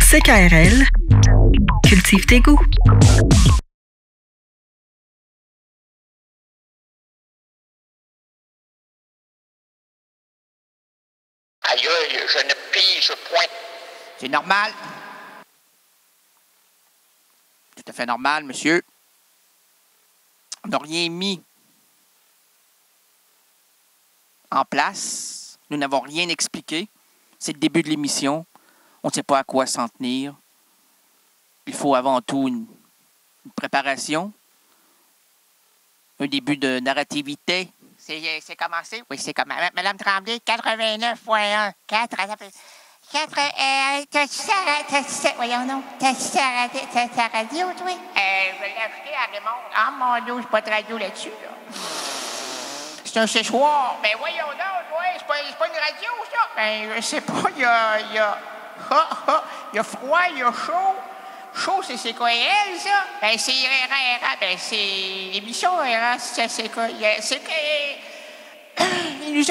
CKRL, cultive tes goûts. Aïe, je ne pige point. C'est normal. Tout à fait normal, monsieur. On n'a rien mis en place. Nous n'avons rien expliqué. C'est le début de l'émission. On ne sait pas à quoi s'en tenir. Il faut avant tout une préparation. Un début de narrativité. C'est commencé? Oui, c'est commencé. Madame Tremblay, 89.1. 4. Voyons donc. T'as-tu ta radio, toi? Je l'ai acheté à Raymond. Ah, mon Dieu, j'ai pas de radio là-dessus, là. C'est un séchoir. Ben voyons donc, ouais, c'est pas une radio, ça. Ben, je sais pas, il y a froid, il y a chaud. Chaud, c'est quoi elle, ça? Ben, c'est RRA. Ben, c'est l'émission RRA, c'est quoi? C'est que... Il nous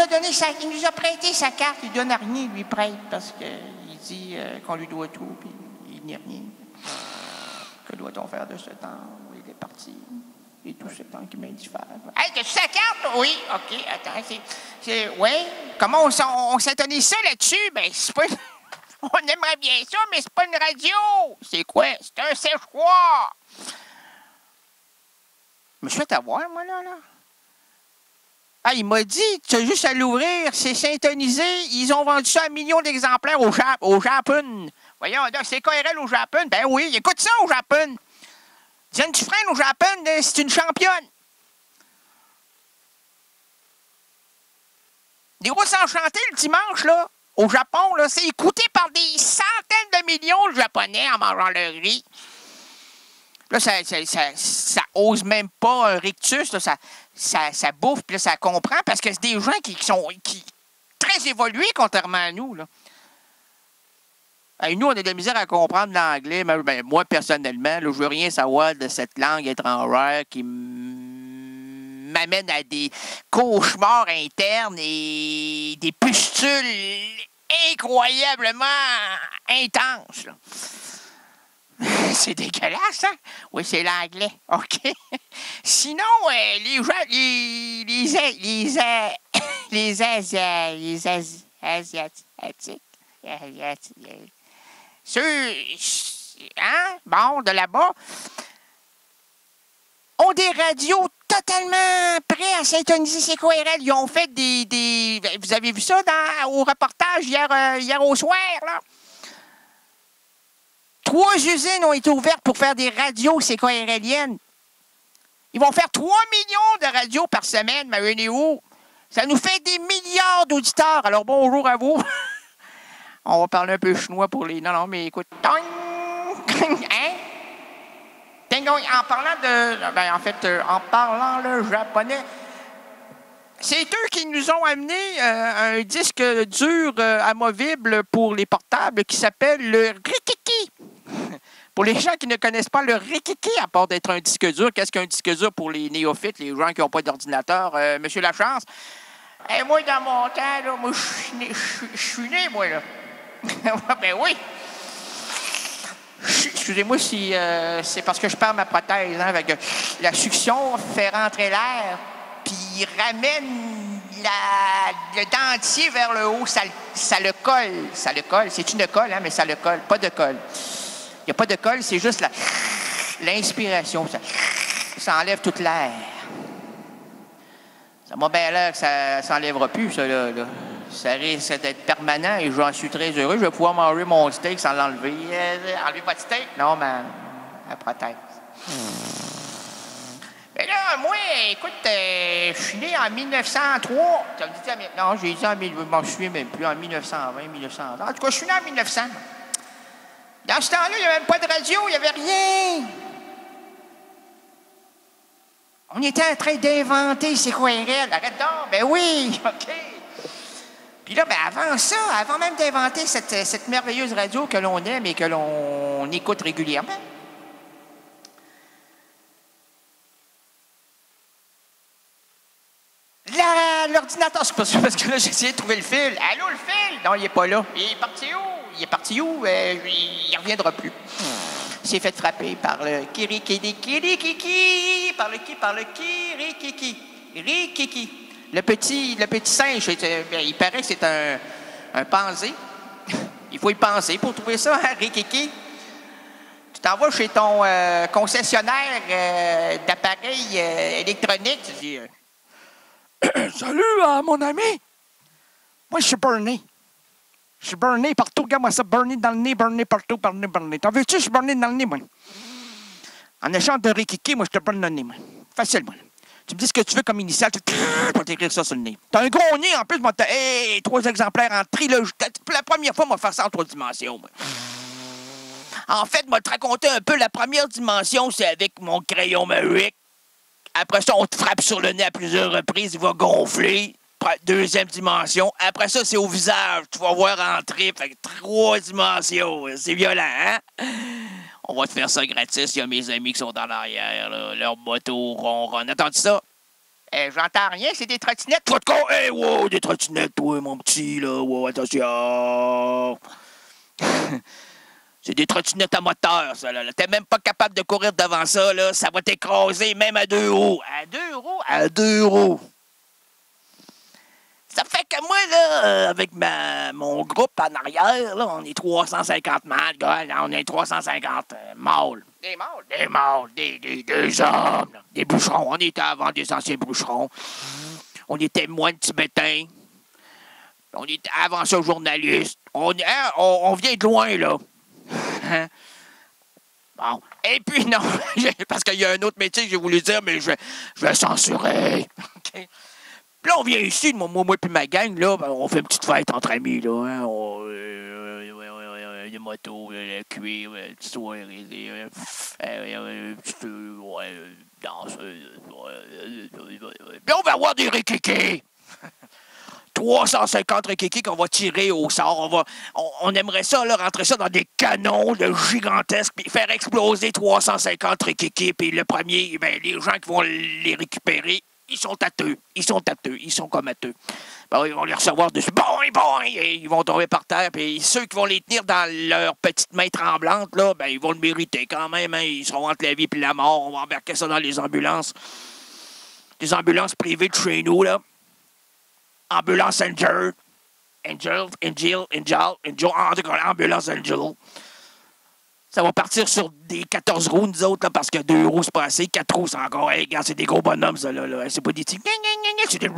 a prêté sa carte. Il donne à rien, il lui prête, parce qu'il dit qu'on lui doit tout, puis il n'y a rien. Que doit-on faire de ce temps? Il est parti. Et tout ce temps qui m'indiffère. Hey, t'as-tu sa carte? Oui, OK, attends, oui. Comment on s'intonise ça là-dessus? Ben, c'est pas... On aimerait bien ça, mais c'est pas une radio. C'est quoi? C'est un séchoir. Je me suis fait avoir, moi, là. Ah, il m'a dit, tu as juste à l'ouvrir, c'est syntonisé. Ils ont vendu ça à 1 million d'exemplaires au Japon. Voyons, c'est KRL au Japon. Ben oui, écoute ça au Japon. Diane Dufresne au Japon, c'est une championne. Les Rousses Enchantées, le dimanche, là, au Japon, là, c'est écouté par des centaines de millions de Japonais en mangeant leur riz. Là, ça ose même pas un rictus, là, ça bouffe, puis là, ça comprend, parce que c'est des gens qui sont très évolués, contrairement à nous, là. Et nous, on a de la misère à comprendre l'anglais. Ben, moi, personnellement, là, je veux rien savoir de cette langue étrangère qui m'amène à des cauchemars internes et des pustules incroyablement intenses, là. C'est dégueulasse, hein? Oui, c'est l'anglais. OK. Sinon, les gens, les Asiatiques, ceux, hein? Bon, de là-bas, ont des radios totalement prêts à syntoniser ces KRL. Ils ont fait des... Vous avez vu ça au reportage hier au soir, là? 3 usines ont été ouvertes pour faire des radios CKRLiennes. Ils vont faire 3 millions de radios par semaine, où? Ça nous fait des milliards d'auditeurs. Alors, bonjour à vous. On va parler un peu chinois pour les... Non, mais écoute. Hein? En parlant de... Ben, en fait, en parlant le japonais, c'est eux qui nous ont amené un disque dur amovible pour les portables qui s'appelle le Rikiki. Pour les gens qui ne connaissent pas le Rikiki, à part d'être un disque dur, qu'est-ce qu'un disque dur pour les néophytes, les gens qui n'ont pas d'ordinateur? Monsieur Lachance? Et moi, dans mon temps, là, moi, je suis né, moi, là. Ben oui. Excusez-moi si c'est parce que je perds ma prothèse, hein, avec la succion fait rentrer l'air, puis il ramène le dentier vers le haut, ça le colle. Ça le colle. C'est une colle, hein, mais ça le colle. Pas de colle. Il n'y a pas de colle, c'est juste l'inspiration. Ça enlève toute l'air. Ça m'a bien l'air que ça ne s'enlèvera plus, ça, là. Ça risque d'être permanent et j'en suis très heureux. Je vais pouvoir manger mon steak sans l'enlever. Enlever votre steak? Non, mais la prothèse. Mais là, moi, écoute, je suis né en 1903. Tu me dis, non, j'ai dit en 1900, je me souviens même plus, en 1920, 1930. En tout cas, je suis né en 1900. Dans ce temps-là, il n'y avait même pas de radio, il n'y avait rien. On était en train d'inventer c'est quoi RL. Arrête donc, ben oui, OK. Puis là, ben avant ça, avant même d'inventer cette merveilleuse radio que l'on aime et que l'on écoute régulièrement, l'ordinateur, c'est pas ça, parce que là, j'ai essayé de trouver le fil. Allô, le fil? Non, il n'est pas là. Il est parti où? il est parti où? Il reviendra plus. Il s'est fait frapper par le Kirikiki, par le Kirikiki, Rikiki. Le petit singe, il paraît que c'est un pansé. Il faut y penser pour trouver ça, hein, Rikiki. Tu t'en vas chez ton concessionnaire d'appareils électroniques, tu dis... Salut, mon ami! Moi, je suis burné. Je suis burné partout. Regarde-moi ça, burné dans le nez, burné partout, burné. T'en veux-tu? Je suis burné dans le nez, moi. En échange de Rikiki, moi, je te burne le nez, moi. Facile, moi. Tu me dis ce que tu veux comme initial, tu vas t'écrire ça sur le nez. T'as un gros nez, en plus, moi, t'as 3 exemplaires en trilogie. Pour la première fois, moi, faire ça en 3 dimensions, moi. En fait, moi, te raconter un peu, la première dimension, c'est avec mon crayon magique. Après ça, on te frappe sur le nez à plusieurs reprises, il va gonfler. Deuxième dimension. Après ça, c'est au visage. Tu vas voir entrer. Fait que 3 dimensions. C'est violent, hein? On va te faire ça gratis. Il y a mes amis qui sont en arrière. Là. Leur moto ronronne. Attends-tu ça? J'entends rien, c'est des trottinettes. Toi de con! Hey, wow, des trottinettes, toi, mon petit, là. Wow, attention! C'est des trottinettes à moteur, ça, là. T'es même pas capable de courir devant ça, là. Ça va t'écraser, même à 2 roues. À 2 roues? À 2 roues. Ça fait que moi, là, avec mon groupe en arrière, là, on est 350 mâles, gars. On est 350 mâles. Des mâles? Des mâles, des hommes, là. Des boucherons. On était avant des anciens boucherons. On était moines tibétains. On était avant ça journalistes. On vient de loin, là. Bon. Et puis, non, parce qu'il y a un autre métier que j'ai voulu dire, mais je vais censurer. OK. Puis là, on vient ici, moi puis ma gang, là, ben, on fait une petite fête entre amis, là, hein, des motos, le cuir, une petite soirée, danseuse, puis on va avoir des rikiki. 350 rikiki qu'on va tirer au sort. On aimerait ça, là, rentrer ça dans des canons de gigantesques, puis faire exploser 350 rikiki, puis le premier, ben, les gens qui vont les récupérer, ils sont tâteux, ils sont comme tâteux. Ben, ils vont les recevoir dessus, et ils vont tomber par terre, puis ceux qui vont les tenir dans leurs petites mains tremblantes, là, ben, ils vont le mériter quand même, hein. Ils seront entre la vie et la mort. On va embarquer ça dans les ambulances. Des ambulances privées de chez nous, là. Ambulance Angel, en tout cas, Ambulance Angel. Ça va partir sur des 14 roues, nous autres, là, parce que 2 roues, c'est pas assez. 4 roues, c'est encore. Hey, regarde, c'est des gros bonhommes, ça, là. C'est pas des petits. C'est des.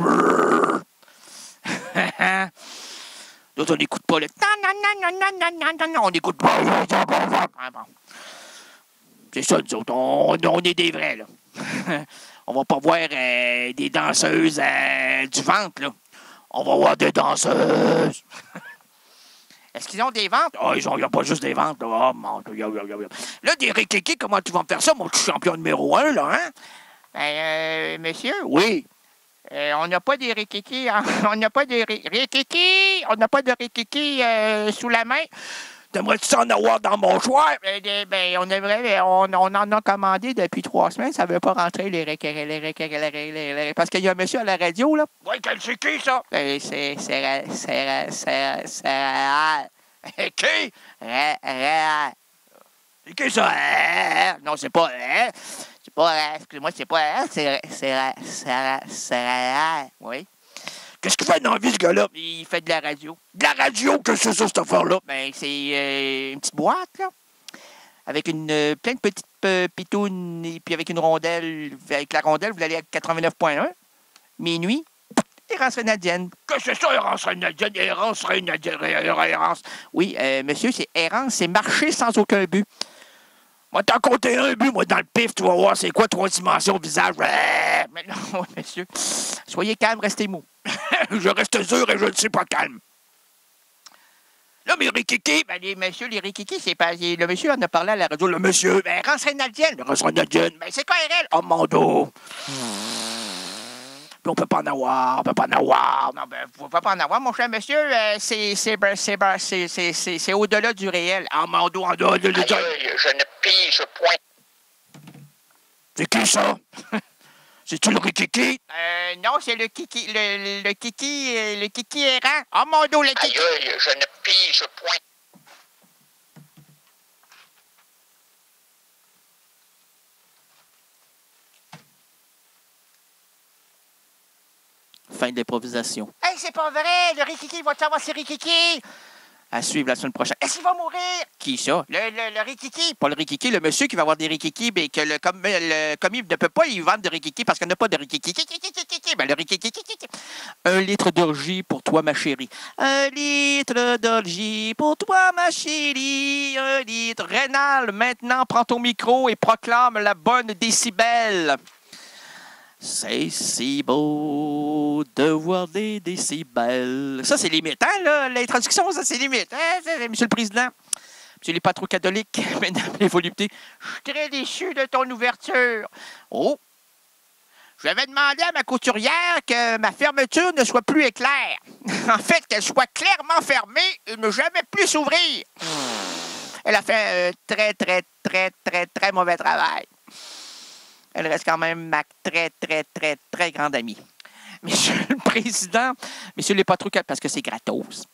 D'autres, on n'écoute pas le. On n'écoute pas. C'est ça, nous autres. On est des vrais, là. On va pas voir des danseuses du ventre, là. On va voir des danseuses. Est-ce qu'ils ont des ventes? Ah, il n'y a pas juste des ventes, là. Oh, mon Dieu, là, des rikiki, comment tu vas me faire ça, mon petit champion numéro 1, là, hein? Ben, monsieur? Oui. On n'a pas des rikiki, hein? On n'a pas de rikiki! On n'a pas de rikiki sous la main. T'aimerais-tu en avoir dans mon choix? Ben, on aimerait, on en a commandé depuis 3 semaines, ça ne veut pas rentrer les parce qu'il y a un monsieur à la radio, là. Oui, c'est qui, ça? C'est Qui? C'est qui, ça? Non, c'est pas excuse-moi, c'est pas c'est oui. Qu'est-ce qu'il fait dans la vie, ce gars-là? Il fait de la radio. De la radio? Qu'est-ce que c'est ça, cette affaire-là? Ben, c'est une petite boîte, là, avec plein de petites pitounes, et puis avec une rondelle. Avec la rondelle, vous allez à 89.1, minuit, errance rénadienne. Qu'est-ce que c'est ça, errance rénadienne? Errance rénadienne, errance. Oui, monsieur, c'est errance, c'est marcher sans aucun but. Moi, t'en compté un but, moi, dans le pif, tu vas voir c'est quoi 3 dimensions visage. Mais non, monsieur, soyez calme, restez mou. Je reste dur et je ne suis pas calme. Là, mes rikiki... Ben, les rikiki, c'est pas... Le monsieur en a parlé à la radio. Le monsieur... Ben, errance rénadienne. Errance rénadienne. Ben, c'est quoi, RL? Oh, mon dos. Puis on peut pas en avoir, Non, ben, vous ne pouvez pas en avoir, mon cher monsieur. C'est au-delà du réel. Ah, mon dos, en dehors de Aïe, je ne pige point. C'est qui, ça? C'est-tu le rikiki? Non, c'est le kiki, le kiki errant. Oh, mon dos, le kiki. Aïe, je ne pige point. fin de l'improvisation. Hey, c'est pas vrai! Le Rikiki, va-tu avoir ses Rikiki? À suivre la semaine prochaine. Est-ce qu'il va mourir? Qui ça? Le Rikiki? Pas le rikiki, le monsieur qui va avoir des rikiki, mais que le commis ne peut pas y vendre de rikiki parce qu'il n'y a pas de rikiki. Ben, le rikiki. 1 litre d'orgie pour toi, ma chérie. 1 litre d'orgie pour toi, ma chérie. 1 litre. Rénal, maintenant, prends ton micro et proclame la bonne décibelle. C'est si beau de voir des décibels. Ça, c'est limite, hein, là? L'introduction, ça, c'est limite. Hein? Monsieur le Président, Monsieur les patrons catholiques, mesdames les voluptés, Je suis très déçu de ton ouverture. oh, J'avais demandé à ma couturière que ma fermeture ne soit plus éclair. En fait, qu'elle soit clairement fermée et ne jamais plus s'ouvrir. Elle a fait un très mauvais travail. elle reste quand même ma très grande amie. Monsieur le Président, Messieurs les patrons catholiques, parce que c'est gratos.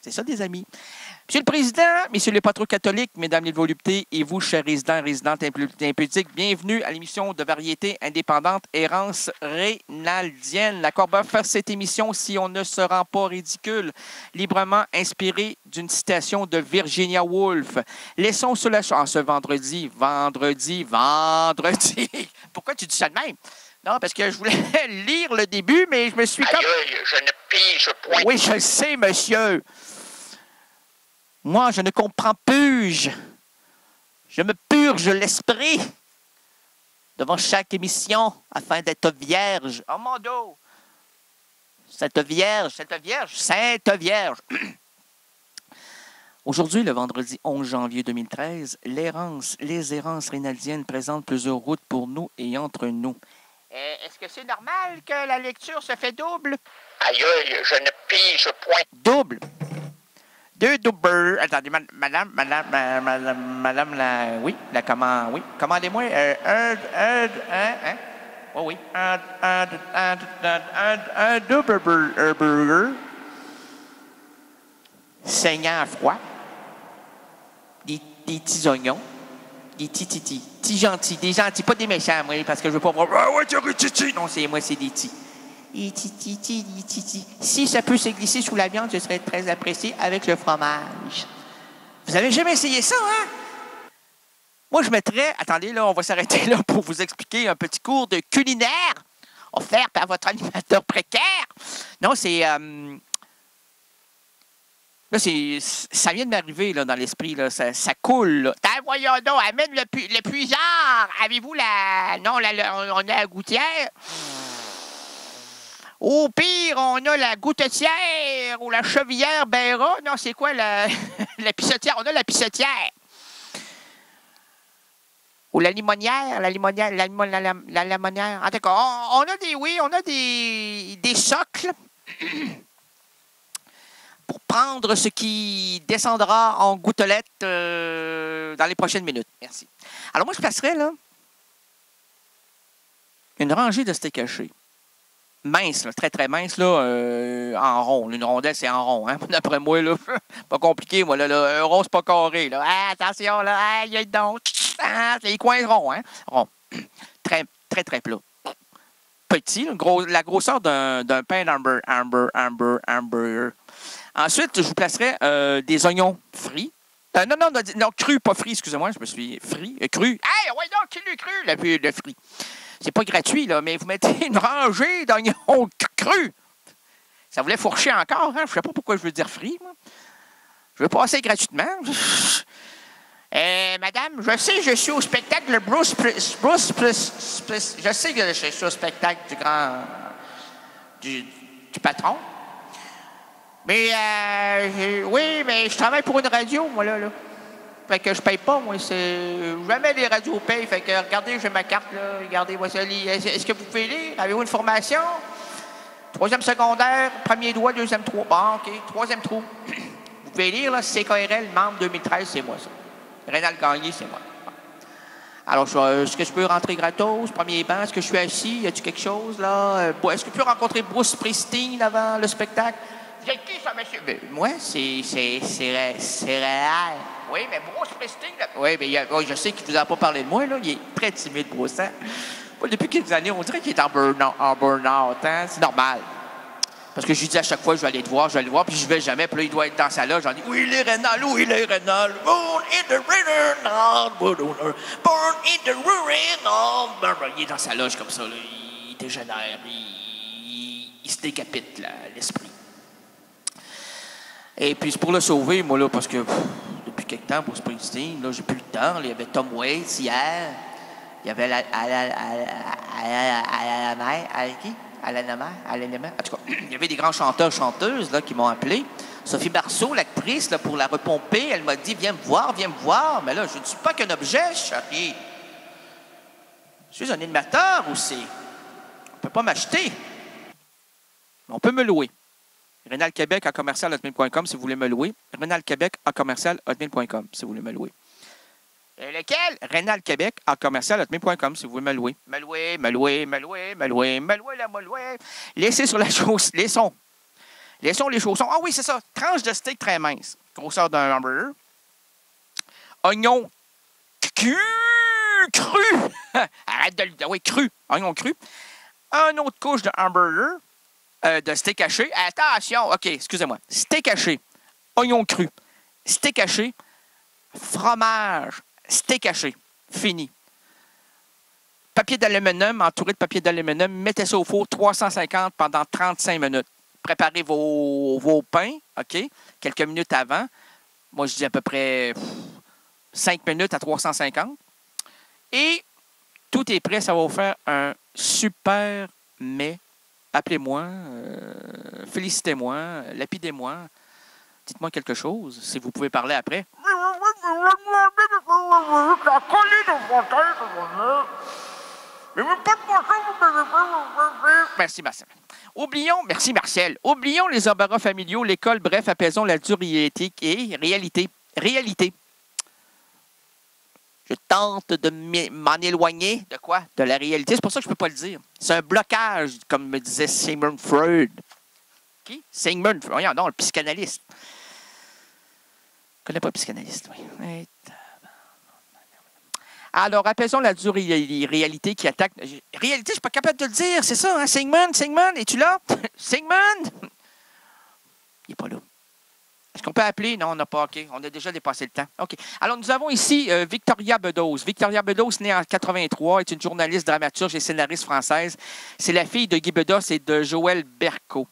C'est ça, des amis. Monsieur le Président, Messieurs les patrons catholiques, Mesdames les voluptés, et vous, chers résidents, résidentes impudiques, bienvenue à l'émission de variété indépendante Errance rénaldienne. La Corbeuf fait cette émission si on ne se rend pas ridicule, librement inspirée d'une citation de Virginia Woolf. Laissons cela en ce vendredi. Pourquoi tu dis ça de même? Non, parce que je voulais lire le début, mais je me suis comme... Aïe, je ne pige point. Oui, je le sais, monsieur. Moi, je ne comprends plus. Je me purge l'esprit devant chaque émission afin d'être vierge. Oh mon dos! Sainte Vierge. Aujourd'hui, le vendredi 11 janvier 2013, les errances rénaldiennes présentent plusieurs routes pour nous et entre nous. Est-ce que c'est normal que la lecture se fait double? Aïe, je ne pige point. Double. 2 doubles. Attendez, madame, la... Oui, la commande... Oui, commandez-moi oui. Un double burger. Saignant à froid. Des petits oignons. Des petits gentils. Des gentils, pas des méchants, moi, parce que je veux pas voir... Ah ouais, tu as titi. Non, c'est moi, c'est des petits. Si ça peut se glisser sous la viande, je serais très apprécié avec le fromage. Vous avez jamais essayé ça, hein? Moi, je mettrais... Attendez, là, on va s'arrêter là pour vous expliquer un petit cours de culinaire offert par votre animateur précaire. Non, c'est... Là, ça vient de m'arriver là, dans l'esprit. Là, ça coule. Là. Voyons donc, amène le puisard. Avez-vous la... Non, on a la gouttière. Au pire, on a la goutetière ou la chevillère Béra. Non, c'est quoi la pissotière? On a la pissotière. Ou la limonière. La limonière. En tout cas, on a des socles pour prendre ce qui descendra en gouttelettes dans les prochaines minutes. Merci. Alors moi, je placerais là une rangée de steak haché. Mince, là, très mince, là, en rond. Une rondelle, c'est en rond. Hein? D'après moi, là, pas compliqué, moi. Là, un rond, c'est pas carré. Là. Ah, attention, là, il y a donc. Ah, c'est les coins ronds. Hein? Rond. Très plat. Petit, là, la grosseur d'un pain hamburger. Ensuite, je vous placerai des oignons frits. Non, cru, pas frits, excusez-moi, je me suis frit, cru. Hey, ouais, donc, cru. Le frit. C'est pas gratuit, là, mais vous mettez une rangée d'oignons crus. Ça voulait fourcher encore, hein? Je sais pas pourquoi je veux dire frit, moi. Je veux passer gratuitement. Madame, je sais que je suis au spectacle de Bruce. Je sais que je suis au spectacle du patron. Mais, oui, mais je travaille pour une radio, moi, là. Fait que je paye pas, moi. Jamais les radios payent. Fait que, regardez, j'ai ma carte, là. Regardez, moi, ça lit. Est-ce que vous pouvez lire? Avez-vous une formation? 3e secondaire, premier doigt, 2e trou. Bon, OK. 3e trou. Vous pouvez lire, là, CKRL, membre 2013, c'est moi, ça. Rénal Gagné, c'est moi. Alors, est-ce que je peux rentrer gratos? Premier banc, est-ce que je suis assis? Y a-t-il quelque chose, là? Est-ce que je peux rencontrer Bruce Springsteen avant le spectacle? Vous êtes qui, ça, monsieur? Moi, c'est réel. Oui, mais Bruce Springsteen... Oui, mais je sais qu'il ne vous a pas parlé de moi, là. Il est très timide, Bruce. Hein? Moi, depuis quelques années, on dirait qu'il est en burn-out. Hein? C'est normal. Parce que je lui dis à chaque fois, je vais aller te voir, puis je vais jamais. Puis là, il doit être dans sa loge. J'en dis, oui, il est Rénal, oui, il est Rénal. Born in the Rénal, born in the Rénal. Il est dans sa loge comme ça, là. Il dégénère, il se décapite, l'esprit. Et puis, c'est pour le sauver, moi, là, parce que depuis quelque temps, pour Springsteen, là, j'ai plus le temps. Là, il y avait Tom Waits hier. Il y avait en tout cas, il y avait des grands chanteurs, chanteuses là, qui m'ont appelé. Sophie Marceau, l'actrice, là, pour la repomper, elle m'a dit, viens me voir. Mais là, je ne suis pas qu'un objet, chérie. Je suis un animateur aussi. On ne peut pas m'acheter. Mais on peut me louer. Rénal Québec à commercial@hotmail.com si vous voulez me louer. Rénal Québec à commercial@hotmail.com si vous voulez me louer. Lequel? Rénal Québec à commercial@hotmail.com si vous voulez me louer. Me louer. Laissez sur la chaussée. Laissons les chaussons. Ah oui, c'est ça. Tranche de steak très mince. Grosseur d'un hamburger. Oignon cru. Arrête de le dire. Oui, cru. Oignon cru. Un autre couche de hamburger. De steak haché. Attention. OK, excusez-moi. Steak haché. Oignon cru. Steak haché. Fromage. Steak haché. Fini. Papier d'aluminium, entouré de papier d'aluminium. Mettez ça au four 350 pendant 35 minutes. Préparez vos pains, OK? Quelques minutes avant. Moi, je dis à peu près 5 minutes à 350. Et tout est prêt. Ça va vous faire un super mets. Appelez-moi. Félicitez-moi. Lapidez-moi. Dites-moi quelque chose, si vous pouvez parler après. Merci, Marcel. Merci, Marcel. Oublions les embarras familiaux, l'école, bref, apaisons la dure réalité. Je tente de m'en éloigner. De quoi? De la réalité. C'est pour ça que je ne peux pas le dire. C'est un blocage, comme me disait Sigmund Freud. Qui? Sigmund Freud. Voyons, non, le psychanalyste. Je ne connais pas le psychanalyste, oui. Alors, apaisons la dure réalité qui attaque. Réalité, je ne suis pas capable de le dire, c'est ça, hein? Sigmund, es-tu là? Sigmund? Il n'est pas là. Est-ce qu'on peut appeler? Non, on n'a pas. OK. On a déjà dépassé le temps. OK. Alors, nous avons ici Victoria Bedos. Victoria Bedos, née en 83, est une journaliste, dramaturge et scénariste française. C'est la fille de Guy Bedos et de Joël Berco.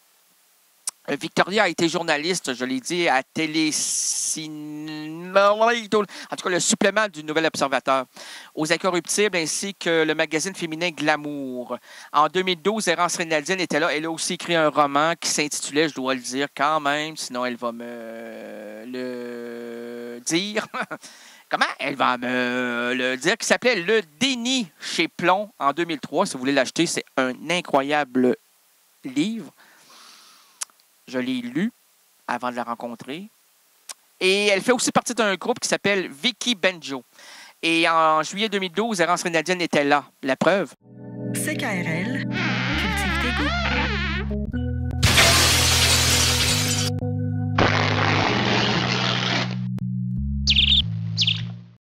Victoria a été journaliste, je l'ai dit, à en tout cas, le supplément du Nouvel Observateur, aux Incorruptibles, ainsi que le magazine féminin Glamour. En 2012, Errance Rénaldine était là. Elle a aussi écrit un roman qui s'intitulait, je dois le dire quand même, sinon elle va me le dire. Comment? Elle va me le dire, qui s'appelait Le Déni chez Plomb en 2003. Si vous voulez l'acheter, c'est un incroyable livre. Je l'ai lu avant de la rencontrer. Et elle fait aussi partie d'un groupe qui s'appelle Vicky Benjo. Et en juillet 2012, Errance Rénaldine était là. La preuve. CKRL, cultive tes goûts.